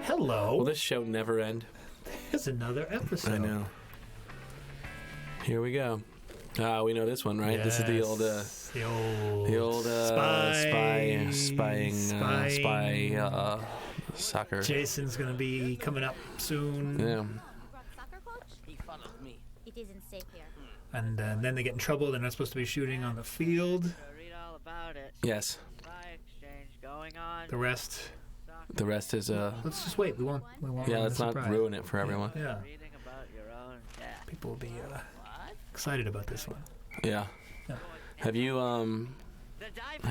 Hello. Will this show never end? There's another episode. I know. Here we go. We know this one, right? Yes. This is the old spying soccer. Jason's going to be coming up soon. Yeah. Soccer coach? He followed me. It isn't safe here. And then they get in trouble. They're not supposed to be shooting on the field. Read all about it. Yes. Spy exchange going on. The rest. The rest is Let's just wait. We won't. yeah. ruin Let's the not surprise. ruin it for everyone. Yeah. Reading about your own death. People will be excited about this one. Yeah. Yeah. Have you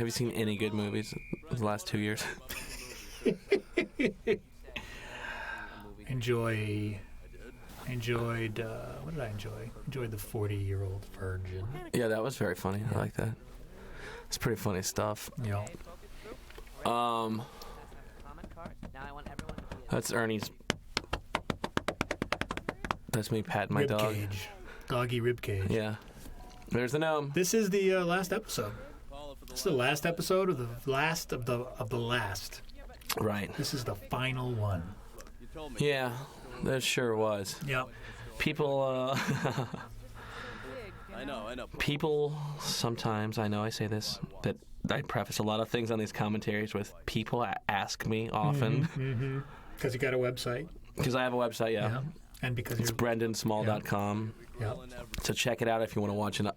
seen any good movies in the last 2 years? Enjoyed. What did I enjoy? Enjoyed the 40-Year-Old Virgin. Yeah, that was very funny. I like that. It's pretty funny stuff. Yeah. That's Ernie's. That's me patting my Rib dog. cage. Doggy rib cage. Yeah. There's the gnome. This is the last episode. This is the last episode of the last of the last. Right. This is the final one. Yeah, that sure was. Yep. People, I know. people sometimes, I know I say this, that I preface a lot of things on these commentaries with people ask me often. Because you got a website. Because I have a website, yeah. And because It's you're... brendonsmall.com. Yep. So check it out if you want to watch a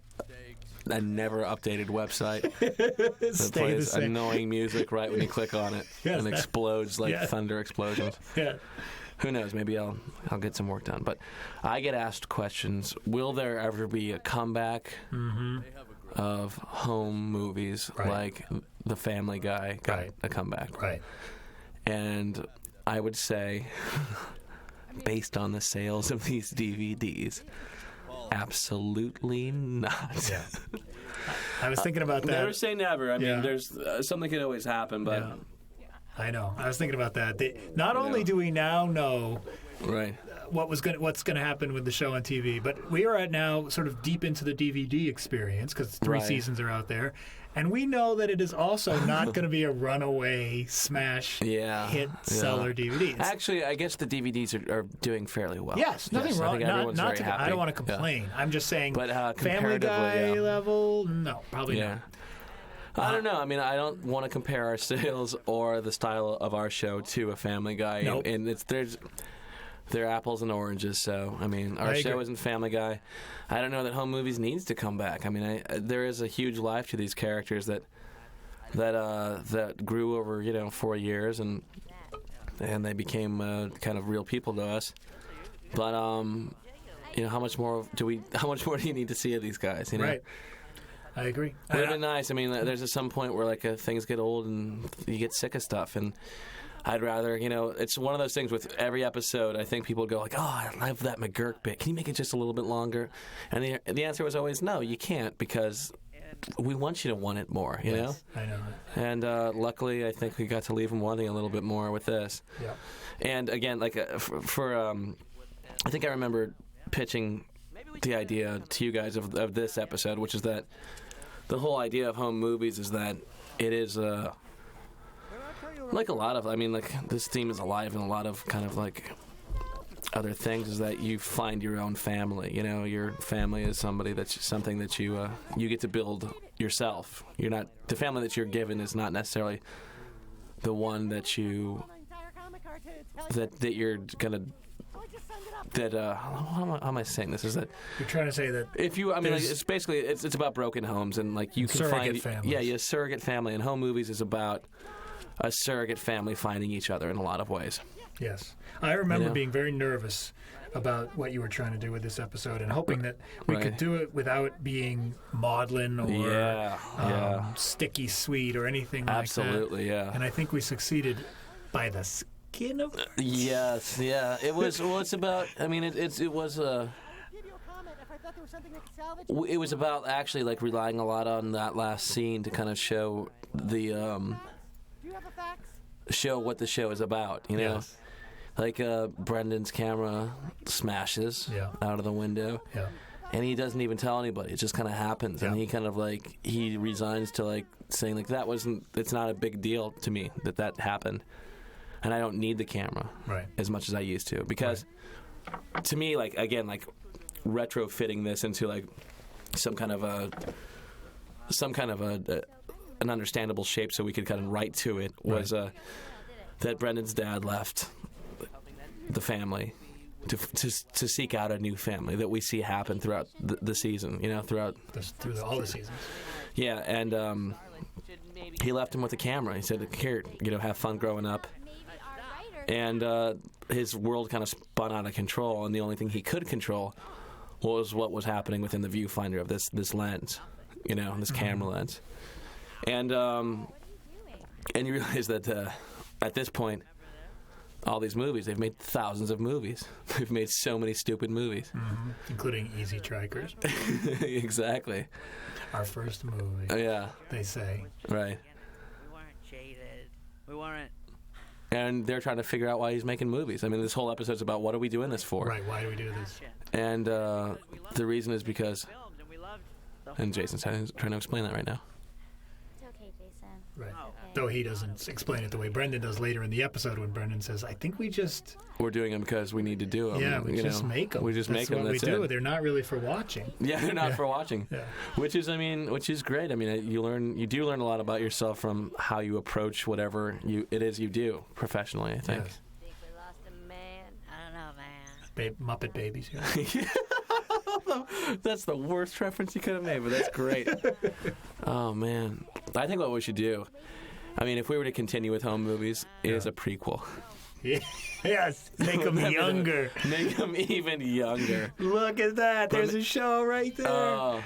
never updated website that Stay the plays same. annoying music right when you click on it Yes, and that- explodes like yeah. thunder explosions. Yeah. Who knows? Maybe I'll get some work done. But I get asked questions. Will there ever be a comeback of home movies Right. like The Family Guy got Right. a comeback? Right. And I would say, based on the sales of these DVDs, absolutely not. Yeah. I was thinking about that. Never say never. I Yeah. mean, there's something could always happen, but Yeah. I know. I was thinking about that. Not only do we now know right. what's going to happen with the show on TV, but we are at now sort of deep into the DVD experience because 3 Right. seasons are out there, and we know that it is also not going to be a runaway smash hit seller DVD. Actually, I guess the DVDs are doing fairly well. Yes, nothing wrong. I think everyone's very happy. I don't want to complain. I'm just saying, But, Family Guy comparatively, yeah. level, no, probably Yeah. not. I don't know. I mean, I don't want to compare our sales or the style of our show to a Family Guy. Nope. And they're apples and oranges. So, I mean, our I show agree. isn't Family Guy. I don't know that home movies needs to come back. I mean, there is a huge life to these characters that grew over 4 years and they became kind of real people to us. But how much more do you need to see of these guys? Right. I agree. Would have been nice. I mean, there's at some point where things get old and you get sick of stuff, and I'd rather, it's one of those things with every episode. I think people go like, "Oh, I love that McGurk bit. Can you make it just a little bit longer?" And the answer was always no, you can't, because we want you to want it more. You know. I know. And luckily, I think we got to leave them wanting a little bit more with this. Yeah. And again, I think I remember pitching the idea to you guys of this episode, which is that the whole idea of home movies is that it is like a lot of, this theme is alive in a lot of kind of like other things, is that you find your own family. Your family is something that you get to build yourself. You're not, the family that you're given is not necessarily the one that you're gonna. How am I saying this? Is that You're trying to say that if you, it's basically it's about broken homes, and you can surrogate find families. a surrogate family, and home movies is about a surrogate family finding each other in a lot of ways. Yes. I remember being very nervous about what you were trying to do with this episode and hoping that we could do it without being maudlin or sticky sweet or anything like that. Absolutely, yeah. And I think we succeeded by the skin of our teeth. Yes, yeah. It was. Well, it's about. I mean, it was. It was about actually relying a lot on that last scene to kind of show show what the show is about. Yes. Brendon's camera smashes out of the window. Yeah. And he doesn't even tell anybody. It just kind of happens, and he kind of he resigns to saying that wasn't. It's not a big deal to me that happened. and I don't need the camera as much as I used to, because to me, like, again, like retrofitting this into like some kind of an understandable shape so we could kind of write to it was that Brendon's dad left the family to seek out a new family that we see happen throughout the season, through all the seasons. Yeah, and he left him with a camera. He said, "Here, have fun growing up." And his world kind of spun out of control, and the only thing he could control was what was happening within the viewfinder of this lens, this camera lens. And you realize that at this point, all these movies, they've made thousands of movies. They've made so many stupid movies. Mm-hmm. Including Easy Trikers. Exactly. Our first movie. Yeah. They say. Right. We weren't jaded. We weren't. And they're trying to figure out why he's making movies. I mean, this whole episode's about what are we doing this for? Right, why do we do this? And the reason is because... And Jason's trying to explain that right now. It's okay, Jason. Right. Okay. Though he doesn't explain it the way Brendon does later in the episode when Brendon says, I think we're doing them because we need to do them. Yeah, we just make them. We just make them. That's what we do. They're not really for watching. Yeah, they're not for watching. Yeah. Which is great. I mean, you do learn a lot about yourself from how you approach whatever it is you do professionally, I think. Yes. Think we lost a man? I don't know, man. Muppet Babies here. That's the worst reference you could have made, but that's great. Oh, man. I think what we should do, I mean, if we were to continue with home movies, is a prequel. Yes, make them younger. Make them even younger. Look at that. There's a show right there. Oh,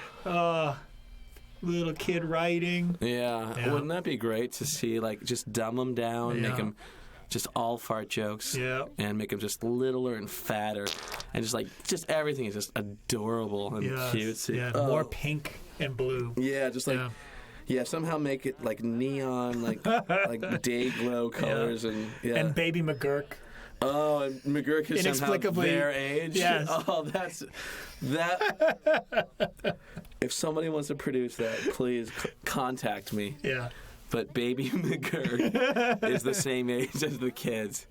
little kid writing. Yeah. Wouldn't that be great to see, like, just dumb them down, make them just all fart jokes, and make them just littler and fatter, and just everything is just adorable and cutesy. Yeah, more pink and blue. Yeah, just like... Yeah, somehow make it like neon, like day glow colors, and Baby McGurk. Oh, and McGurk is somehow their age. Yes. Oh, that. If somebody wants to produce that, please contact me. Yeah. But Baby McGurk is the same age as the kids.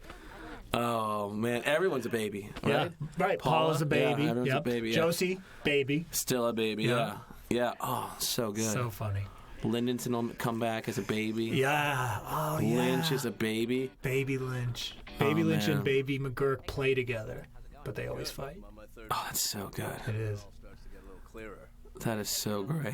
Oh man, everyone's a baby, right? Yeah, right. Paula's a baby. Yeah, everyone's a baby. Yeah. Josie, baby. Still a baby. Yeah. Oh, so good. So funny. Lindenton will come back as a baby. Yeah. Oh, yeah. Lynch is a baby. Baby Lynch. Baby Lynch and Baby McGurk play together, but they always fight. Oh, that's so good. It is. That is so great.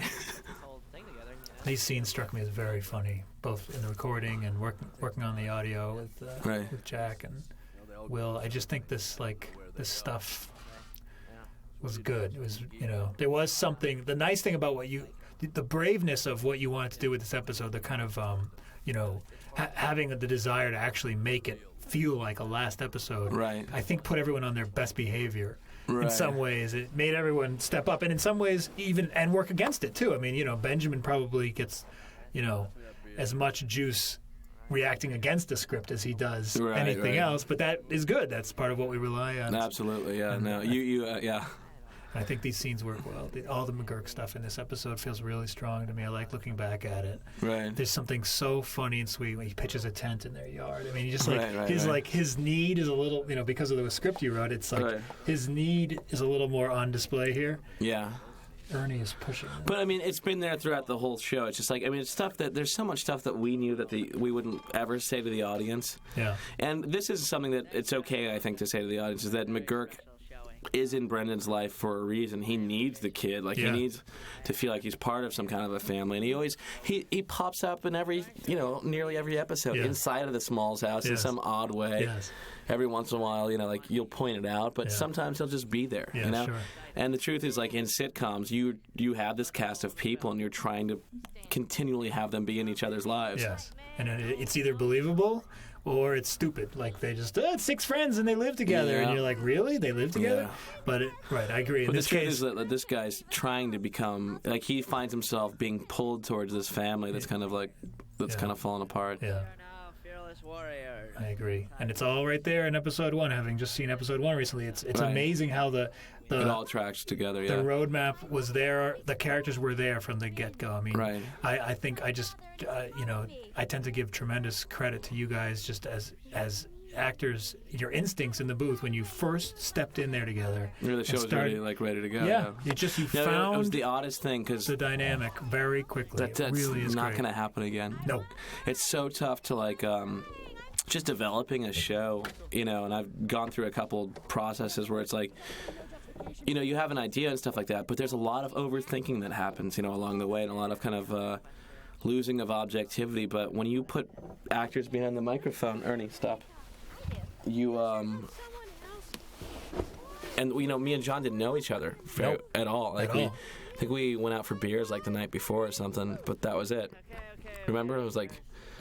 These scenes struck me as very funny, both in the recording and working on the audio with Jack and Will. I just think this stuff was good. It was, there was something. The nice thing about the braveness of what you wanted to do with this episode, the kind of, having the desire to actually make it feel like a last episode, right? I think put everyone on their best behavior. Right. In some ways, it made everyone step up, and in some ways, and work against it too. I mean, Benjamin probably gets, as much juice reacting against the script as he does anything else. But that is good. That's part of what we rely on. Absolutely, yeah. Yeah. I think these scenes work well. All the McGurk stuff in this episode feels really strong to me. I like looking back at it. Right. There's something so funny and sweet when he pitches a tent in their yard. I mean, his need is a little, because of the script you wrote, it's like his need is a little more on display here. Yeah. Ernie is pushing it. But I mean, it's been there throughout the whole show. It's just like, it's stuff that there's so much stuff that we knew that we wouldn't ever say to the audience. Yeah. And this is something that it's okay, I think, to say to the audience, is that McGurk is in Brendon's life for a reason. He needs the kid. He needs to feel like he's part of some kind of a family. And he always he pops up in every, nearly every episode inside of the Smalls house in some odd way. Yes. Every once in a while, you'll point it out, but sometimes he'll just be there. Yeah, sure. And the truth is, in sitcoms, you have this cast of people, and you're trying to continually have them be in each other's lives. Yes, and it's either believable or it's stupid. Like, they just, it's 6 friends and they live together. And you're like, really? They live together? But, I agree. But the truth is that this guy's trying to become, he finds himself being pulled towards this family that's kind of kind of falling apart. Yeah. warrior. I agree, and it's all right there in episode 1. Having just seen episode 1 recently, it's amazing how the it all tracks together. Yeah, the roadmap was there. The characters were there from the get-go. I mean, I think I just I tend to give tremendous credit to you guys just as actors, your instincts in the booth when you first stepped in there together. The show was ready to go. Yeah, you found it was the oddest thing because the dynamic very quickly. That's really is not going to happen again. No, it's so tough to just developing a show, and I've gone through a couple processes where it's like, you have an idea and stuff like that, but there's a lot of overthinking that happens, along the way, and a lot of kind of losing of objectivity. But when you put actors behind the microphone, Ernie, stop. You and me and John didn't know each other at all. I think we went out for beers like the night before or something, but that was it. Remember, it was like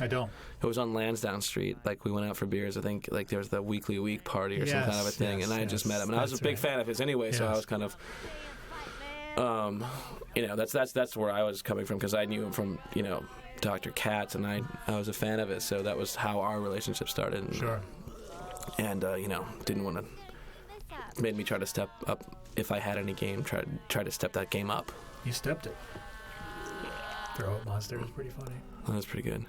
I don't. It was on Lansdowne Street. Like we went out for beers. I think like there was the weekly week party or some kind of a thing, and I had just met him, and I was a big fan of his anyway. So I was kind of, that's where I was coming from because I knew him from Dr. Katz, and I was a fan of it. So that was how our relationship started. And, sure. And didn't want to. Made me try to step up if I had any game. Try to step that game up. You stepped it. Throw Up Monster was pretty funny. That was pretty good.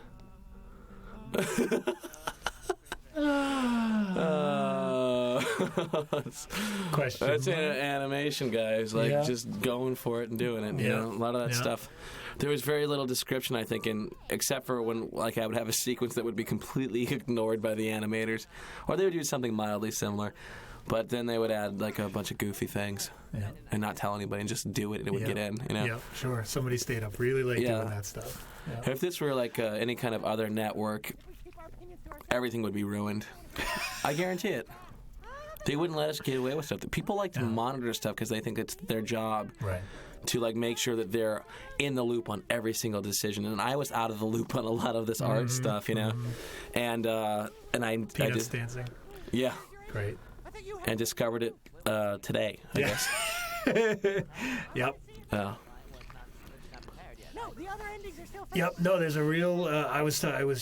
Question. That's animation, guys. Just going for it and doing it. A lot of that stuff. There was very little description, I think, except for when I would have a sequence that would be completely ignored by the animators, or they would do something mildly similar. But then they would add a bunch of goofy things and not tell anybody and just do it and it would get in. Yeah, sure. Somebody stayed up really late doing that stuff. Yeah. If this were any kind of other network, everything would be ruined. I guarantee it. They wouldn't let us get away with stuff. People like to monitor stuff because they think it's their job to make sure that they're in the loop on every single decision. And I was out of the loop on a lot of this art stuff, and I Peanuts dancing. Yeah. Great. And discovered it today, I guess. Yep. Yep. No, there's a real. I was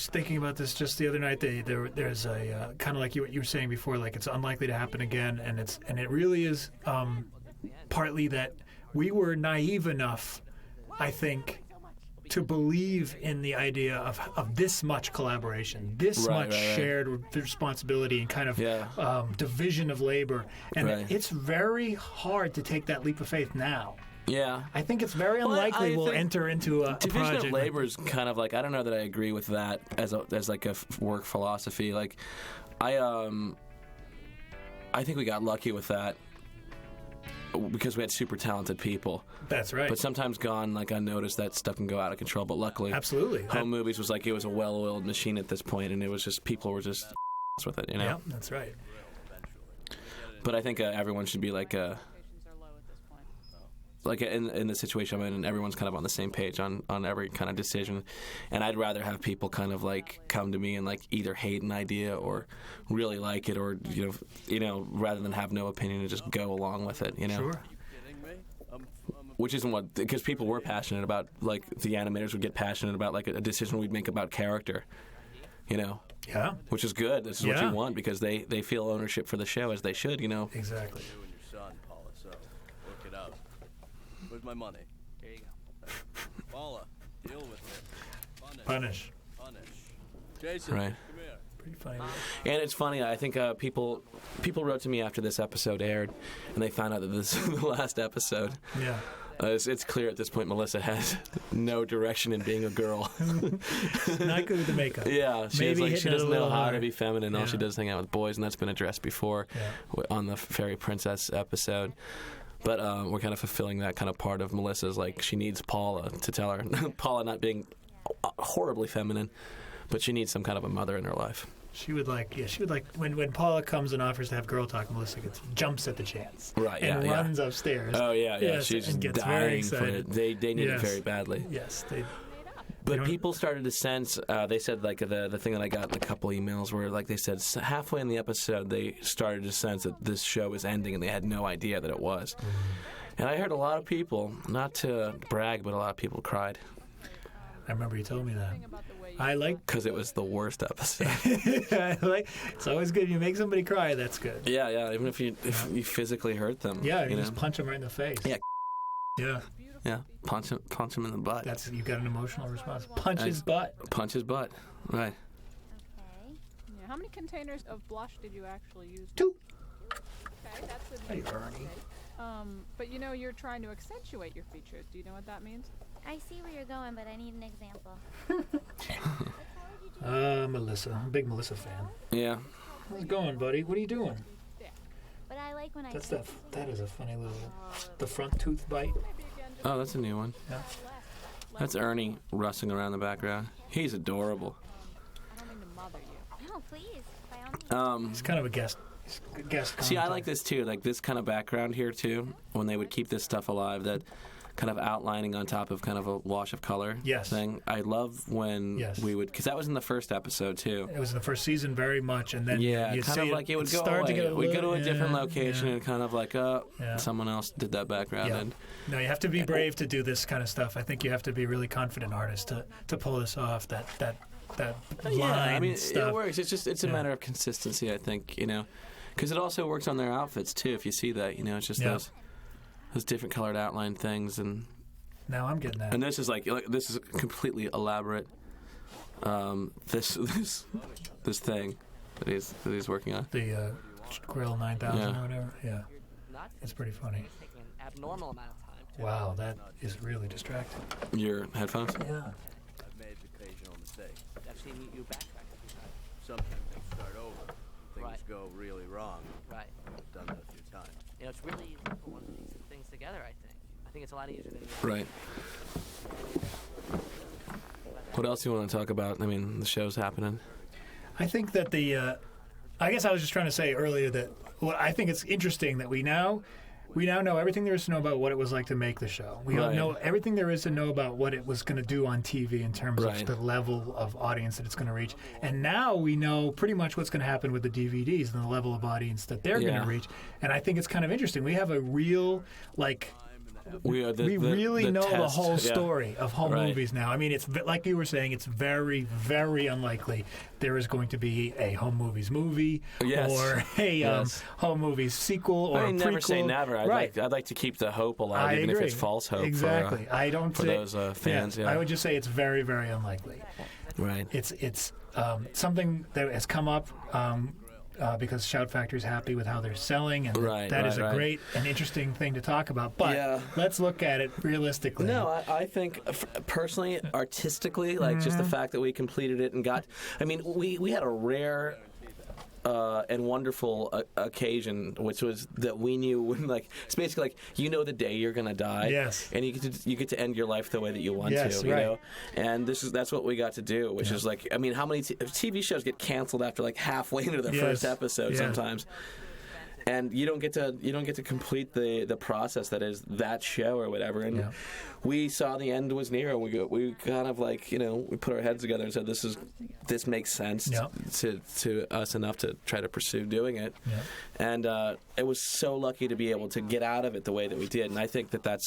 thinking about this just the other night. There's a kind of like what you were saying before. Like it's unlikely to happen again, and it really is partly that we were naive enough, I think, to believe in the idea of this much collaboration, this much shared responsibility and kind of division of labor, and it's very hard to take that leap of faith now. Yeah, I think it's very unlikely we'll enter into a division project of labor is kind of I don't know that I agree with that as a work philosophy. I think we got lucky with that because we had super talented people. That's right. But sometimes gone unnoticed, that stuff can go out of control. But luckily, absolutely, Home Movies was it was a well-oiled machine at this point, and it was just people were just with it. Yeah, that's right. But I think everyone should be in the situation I'm in, and everyone's kind of on the same page on every kind of decision. And I'd rather have people kind of come to me and either hate an idea or really like it, or rather than have no opinion and just go along with it. Sure. Which isn't because people were passionate about the animators would get passionate about a decision we'd make about character. Yeah. Which is good. This is what you want because they feel ownership for the show as they should. Exactly. Where's my money? Here you go. Paula, deal with it. Punish. Jason, right. Come here. Pretty funny. And it's funny. I think people wrote to me after this episode aired, and they found out that this is the last episode. Yeah. It's clear at this point Melissa has no direction in being a girl. Not good with the makeup. Yeah, she doesn't know how to be feminine. Yeah. All she does is hang out with boys, and that's been addressed before on the Fairy Princess episode. But we're kind of fulfilling that kind of part of Melissa's. She needs Paula to tell her. Paula not being horribly feminine, but she needs some kind of a mother in her life. She would when Paula comes and offers to have girl talk, Melissa jumps at the chance. Right, and runs upstairs. Oh, yeah. Yes, she's and gets dying very excited. for it. They need it very badly. Yes, But people started to sense, they said the thing that I got in a couple emails where they said halfway in the episode they started to sense that this show was ending and they had no idea that it was. And I heard a lot of people, not to brag, but a lot of people cried. I remember you told me that. I like because it was the worst episode. It's always good. You make somebody cry. That's good. Yeah. Even if you physically hurt them. Yeah, you just punch them right in the face. Yeah. Punch him in the butt. You got an emotional response. Punch his butt. Right. Okay. Yeah. How many containers of blush did you actually use? 2. Okay, that's a Hey, Ernie. But you're trying to accentuate your features. Do you know what that means? I see where you're going, but I need an example. Melissa. I'm a big Melissa fan. Yeah. How's it going, buddy? What are you doing? But I like when That is a funny little... The front tooth bite. Oh, that's a new one. Yeah. That's Ernie rustling around the background. He's adorable. I don't mean to mother you. No, please. By all means. He's kind of a guest. See, I like this too. Like this kind of background here too. When they would keep this stuff alive, that kind of outlining on top of kind of a wash of color thing. I love when we would, because that was in the first episode too. It was in the first season very much, and then kind of like it would go away. We'd go to a different location and kind of like, someone else did that background. Yeah. And no, you have to be brave to do this kind of stuff. I think you have to be a really confident artist to pull this off. That line I mean, stuff. It works. It's a matter of consistency, I think. Because it also works on their outfits too. If you see that, it's just those different colored outline things, and now I'm getting that. And this is this is completely elaborate. This thing that he's working on. The Grill 9000 or whatever. Yeah, it's pretty funny. Abnormal amount of time. Wow, that is really distracting. Your headphones? Yeah. I've made occasional mistakes. I've seen you backtrack a few times. Sometimes things start over. Things go really wrong. Right. I've done that a few times. It's really easy to put one of these things together, I think. I think it's a lot easier than Right. What else do you want to talk about? I mean, the show's happening. I think that I guess I was just trying to say earlier that I think it's interesting that we now know everything there is to know about what it was like to make the show. We all know everything there is to know about what it was going to do on TV in terms of the level of audience that it's going to reach. And now we know pretty much what's going to happen with the DVDs and the level of audience that they're going to reach. And I think it's kind of interesting. We have a real, we really know the whole story of home movies now. I mean, it's like you were saying, it's very, very unlikely there is going to be a home movies movie or a home movies sequel or a prequel. Never say never. I'd like to keep the hope alive, even if it's false hope. Exactly. For those fans. I would just say it's very, very unlikely. Right. It's something that has come up. Because Shout Factory's happy with how they're selling, and that is a great and interesting thing to talk about. But let's look at it realistically. No, I think personally, artistically, just the fact that we completed it and got. I mean, we had a rare and wonderful occasion, which was that we knew when, it's basically the day you're gonna die. Yes. And you get to end your life the way that you want to. You know. And that's what we got to do, which is I mean, how many TV shows get canceled after halfway into the first episode sometimes. And you don't get to complete the process that is that show or whatever. And we saw the end was near, and we kind of we put our heads together and said this makes sense to us enough to try to pursue doing it. And it was so lucky to be able to get out of it the way that we did. And I think that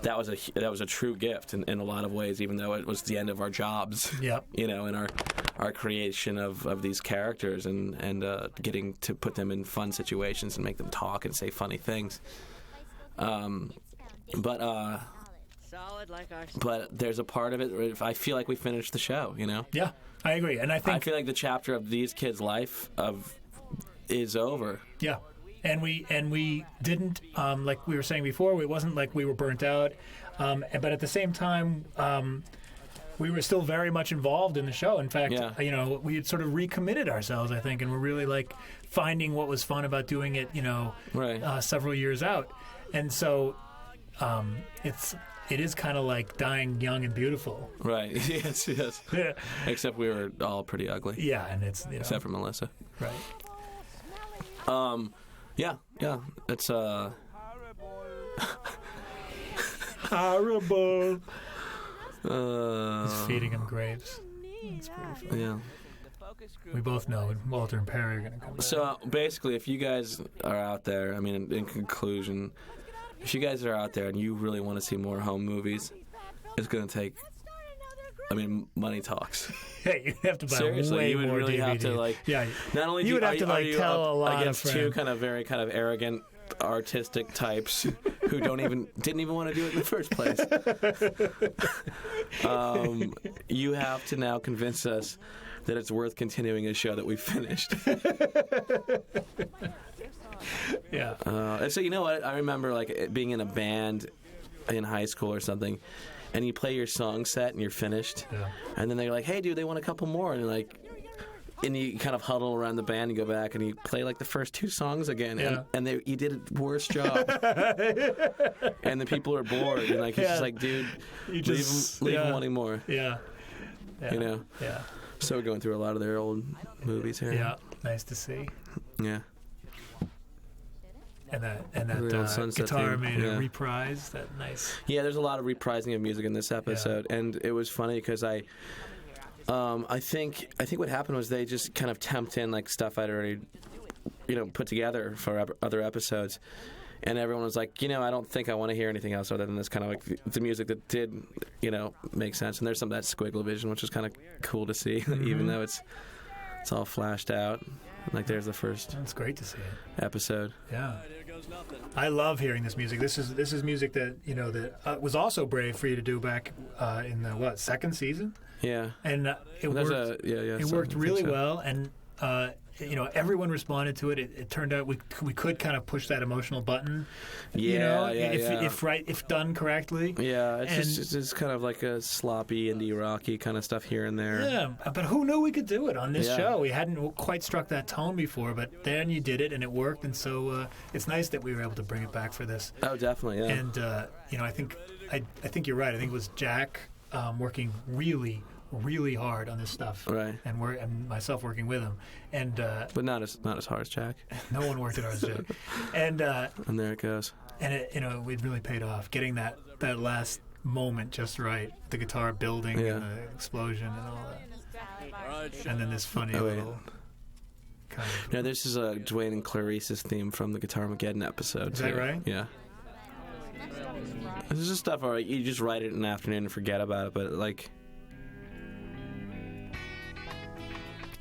was a true gift in a lot of ways, even though it was the end of our jobs. In our creation of these characters and getting to put them in fun situations and make them talk and say funny things. But there's a part of it where I feel like we finished the show. Yeah, I agree, and I feel like the chapter of these kids' life is over. Yeah. And we didn't, like we were saying before, it wasn't like we were burnt out. But at the same time, we were still very much involved in the show. In fact, we had sort of recommitted ourselves, I think, and we're really finding what was fun about doing it, several years out. And so it is kind of like dying young and beautiful. Right. Yes. Yeah. Except we were all pretty ugly. Yeah, and it's except for Melissa. Right. Yeah, it's horrible. He's feeding him grapes. It's pretty funny. Yeah. We both know Walter and Perry are going to come back. So basically, if you guys are out there, I mean, in conclusion, if you guys are out there and you really want to see more home movies, it's going to take I mean, money talks. Hey, you have to buy Seriously, way you would more really DVDs. have to like. Yeah, Not only you would have to like tell a lot of against friends. two kind of very kind of arrogant artistic types who didn't even want to do it in the first place. You have to now convince us that it's worth continuing a show that we finished. Yeah. And so, you know what? I remember like being in a band in high school or something, and you play your song set and you're finished, and then they're like, "Hey, dude, they want a couple more," and you're like. And you kind of huddle around the band and go back and you play like the first 2 songs again, and you did a worse job. And the people are bored, and like it's just like, dude, leave them wanting more. Yeah. You know. Yeah. So we're going through a lot of their old movies here. Yeah. Nice to see. Yeah. And that The old Sunset guitar theme, made a reprise. That nice. Yeah, there's a lot of reprising of music in this episode, and it was funny because I think what happened was they just kind of temped in like stuff I'd already, put together for other episodes, and everyone was like, I don't think I want to hear anything else other than this kind of like the music that did, make sense. And there's some of that squiggle vision, which was kind of cool to see, even though it's all flashed out. Like there's the first. It's great to see it. Episode. Yeah. I love hearing this music. This is music that that was also brave for you to do back in the second season. Yeah, and it worked. It worked really well, and everyone responded to it. It turned out we could kind of push that emotional button. If done correctly. Yeah, it's just kind of like a sloppy indie rocky kind of stuff here and there. Yeah, but who knew we could do it on this show? We hadn't quite struck that tone before, but then you did it and it worked, and so it's nice that we were able to bring it back for this. Oh, definitely. Yeah. And I think you're right. I think it was Jack working really, really hard on this stuff, right? And myself working with him, and but not as hard as Jack. No one worked as hard as Jack, and there it goes. And it it really paid off, getting that last moment just right, the guitar building and the explosion and all that, and then this funny little. Kind of no, this is a Dwayne and Clarice's theme from the Guitar-mageddon episode. Is that right? Yeah. This is just stuff, all right, you just write it in the afternoon and forget about it, but like...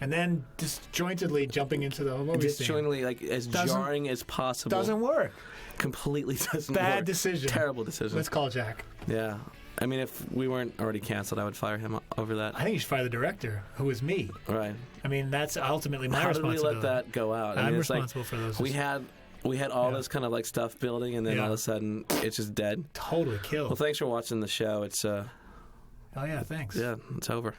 And then disjointedly jumping into the movie disjointedly, like, as jarring as possible. Doesn't work. Completely doesn't work. Bad decision. Terrible decision. Let's call Jack. Yeah. I mean, if we weren't already canceled, I would fire him over that. I think you should fire the director, who is me. Right. I mean, that's ultimately my responsibility. How did we let that go out? I'm responsible for those. We had all this kind of like stuff building, and then all of a sudden it's just dead. Totally killed. Well, thanks for watching the show. It's oh yeah, thanks. Yeah, it's over.